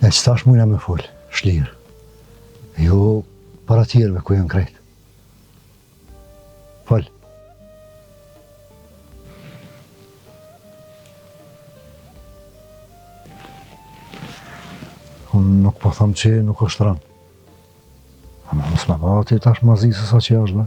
E që tash mujna me fol, shlirë. Jo para tjerëve ku janë krejt. Fol. Unë nuk po thëmë që nuk është rënë. Ama mos me ba ti tash mazi se sa që është, be.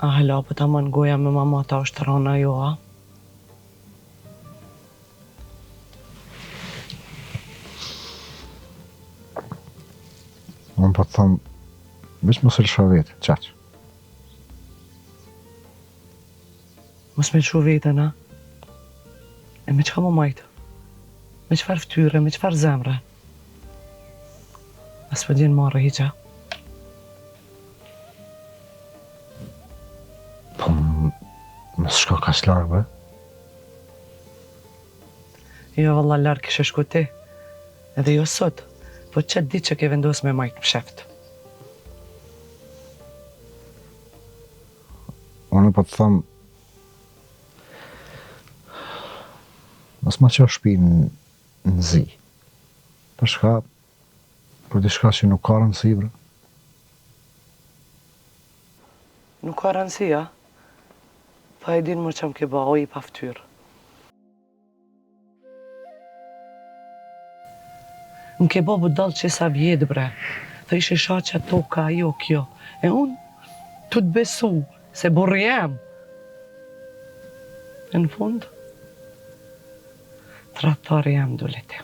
A hala, po ta man goja me mama ta është rana jo, a? Unë po të thëmë, veç mos e lësha vetë, qaqë. Mos me lëshu vetën, a? E me qka më majtë? Me qfar ftyre, me qfar zemre? As për djenë marrë hiqa. Po, mos shko ka largë, be. Jo, valla, larë kishe shku ti. Edhe jo sot, po qëtë ditë që ke vendos me majtë më sheft. Unë po të thëmë, mos ma qo shpinë në zi. Për shka, për diçka që nuk ka rëndësi, bre. Nuk ka rëndësia, pa e din më që më ke ba, o i pa ftyrë. Më ke ba budal që sa vjetë, bre. Thë ishe shaqa toka, jo kjo. E unë, të të besu, se burri jam. E në fund, tratari jam dule ti.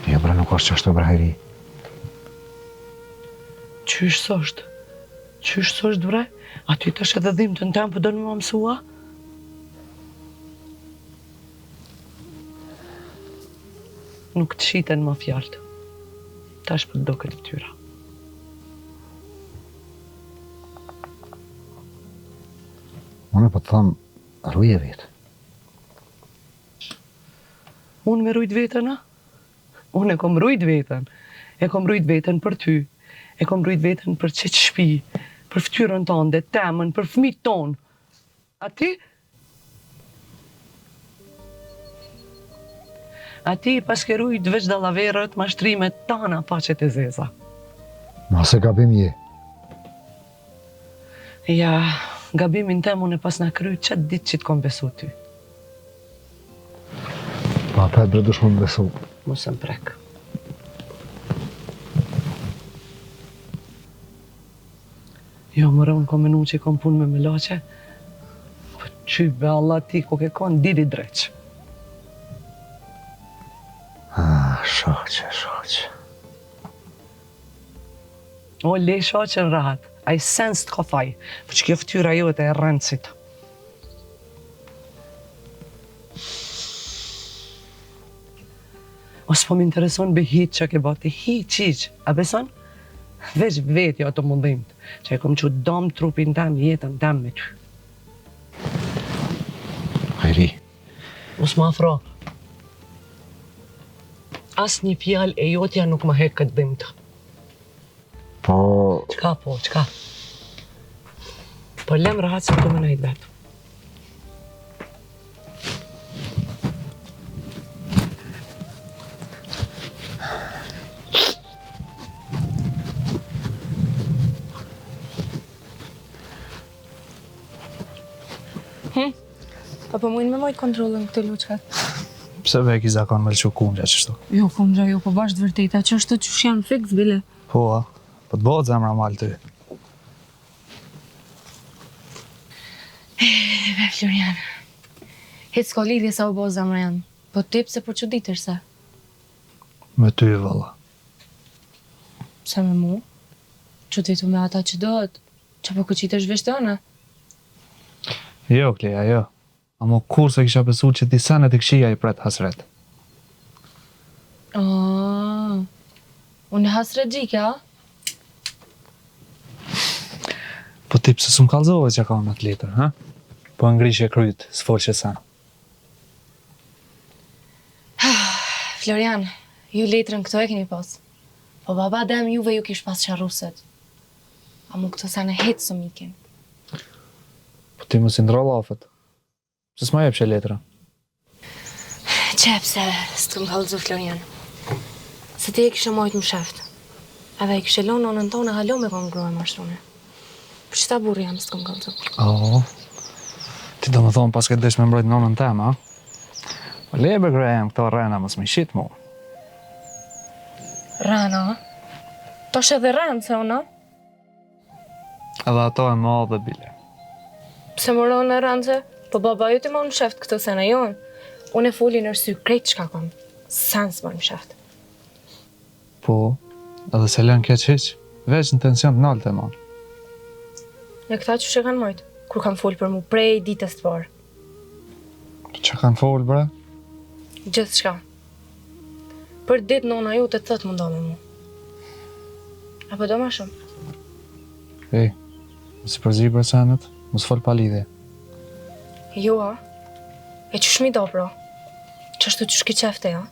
Jo, bre, nuk është që është të breheri. Qysh sështë? Qysh sështë, bre? A ty tash edhe dhimë të në temë për do në më mësua? Nuk të shiten më fjallët. Tash për do këtë ftyra. Unë po të thëmë, rruje vetë. Unë me rujt vetën, a? Unë e kom rujt vetën. E kom rujt vetën për ty. E kom rujt vetën për qëtë shpi, për ftyrën tonë, dhe temën, për fëmijët tonë. A ti? A ti pas ke rujt veç dallaverët, mashtrimet tana paqet e zeza. Ma se gabim je. Ja, gabimin tem unë e pas na kryt qëtë ditë që t'kom besu ty. Pa apet bre dush më të besu. Mos më prek. Jo, mëre, unë kom menu që i kom punë me melache. Po qybe Allah ti, ku ke konë diri dreq. Shaqe, shaqe. O, le shaqe në rahat. A i sens të kafaj. Po që kjo ftyra jote e rëndësit. Ose po m'intereson be hitë që ke bati. Hitë qiq. A beson? Veç vetë jo të mundimët. Që e kom që dam trupin tem, jetën tem me ty. Hajri. Mos më afro. As një fjallë e jotja nuk më hek këtë dhimbtë. Po... Qka po, qka? Po lem rahat se të më nëjtë vetë. Apo mujnë me mojtë kontrolën këtë luqkat? Pse ve ki zakon me lëqu kundja qështu? Jo, kundja, jo, po bashkë vërteta, që është të që janë fix, bile. Po, a? Po të bëhet zemra malë ty. Florian, hitë s'ko lidhje sa u bo zemra janë, po ti pse për që ditër se? Me ty, valla. Pse me mu? Që ti tu me ata që dohet, që po këqit është veshtëna? Jo, Kleja, jo. Amo kur se kisha besu që ti senet e këshia i pret hasret. Unë hasret gjike, a? Po ti pse s'm kallzove që ka në atë letër, ha? Po ngrishe kryt, s'folë që sen. Florian, ju letrën këto e keni pas. Po baba dem juve ju kish pas qarruset. A mu këto sene hetë së mikin. Po ti mos i ndra lafet. Se s'ma jep që letra. Qep se s'të më kallëzu Florian. Se ti e kishe mojtë më sheft. Edhe i kishe lonë nonën tonë halo me konë grua mashtune. Për që ta burri jam s'të më kallëzu. Ti do më thonë pas këtë desh me mbrojt nonën tem, a? Po lebe Graham, këto rena mos më shit mu. Rana? To shë edhe ranë, se ona? Edhe ato e ma dhe bile. Pse më ronë në ranë se? Po baba ju ti ma në sheft këto sene jonë. Unë e foli në rësy krejt qka kom. Sans ma në sheft. Po, edhe se lën keq hiq, veç në tension të naltë e ma. Në këta që shë kanë mojtë, kur kanë folë për mu prej ditës të parë. Që kanë folë, bre? Gjithë shka. Për ditë nona ju të thëtë më ndonë me mu. Apo do ma shumë? Ej, si përzi për senet, mos folë pa lidhje. Jo, a? E që shmi do, bro? Qashtu që shki qefte, ja?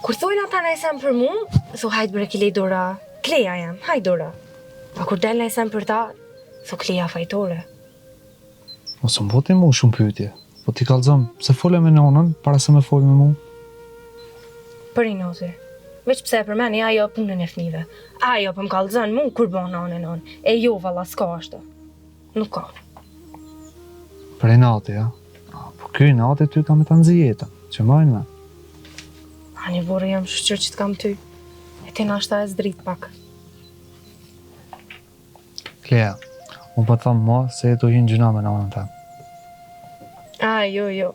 Kur thujnë ata në esem për mu, thu hajtë bre kile dora, kleja jam, hajtë dora. A kur del në esem për ta, thu kleja fajtore. Mos më boti mu shumë pyetje, po ti kallëzom se fole me nonën para se me folë me mu. Për i noti, veç pse e përmeni ajo punën e fmive. Ajo për më kallëzën mu kur bon non, e jo valla s'ka ashtu. Nuk ka. Për e nati, ja? Po ky nati ty ka me të nëzi jetën, që majnë me. Ani burë jam shqyr që t'kam ty. E ti nashta e zdrit pak. Kleja, unë po të thamë mua se e tu hinë gjuna me nonën tem. A, jo.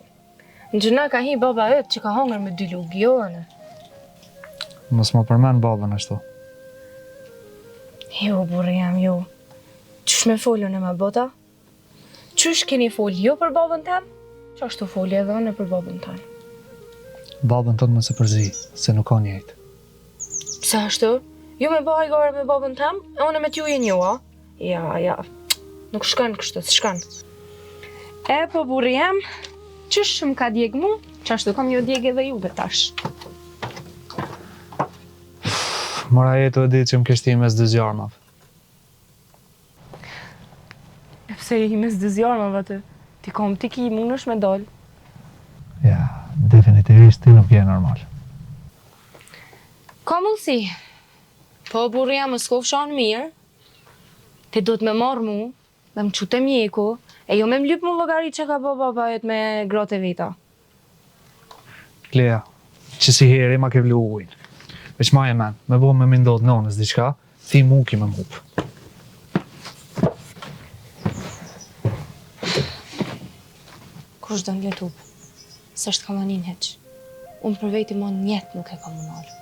Në gjuna ka hi baba yt që ka hongër me 2 lugë, jo, anë. Mos më përmen babën ashtu. Jo, burë jam, jo. Qysh me folën e ma bota? Qysh keni folë jo për babën tem? Që ashtu folë edhe në për babën tem? Babën tëtë më se përzi, se nuk ka njejtë. Pse ashtu? Ju me bëhaj gore me babën tem, e unë me t'ju e njoha? Ja. Nuk shkën kështu, s'shkën. E, po burë jam, qysh më ka djeg mu, që ashtu kam jo djeg edhe juve tash. Mora jetu e ditë që më kështi mes 2 zjarmave. Pse i mes 2 zjarmave aty? Ti kom ti ki munësh me dal. Ja, definitivisht ti nuk je normal. Ka mundësi. Po burë jam më s'kofshan mirë. Ti do të me marrë mu, dhe më qute mjeku, e jo me më lypë mu llogarit që ka po baba jet me grote veta. Kleja, që si heri ma ke vlu ujnë. Veç ma e men, me bo me mindot nonës diçka, ti mu ki me m'hup. Kush do në letup, se është kamanin heq. Unë për veti mon njetë nuk e kam unalë.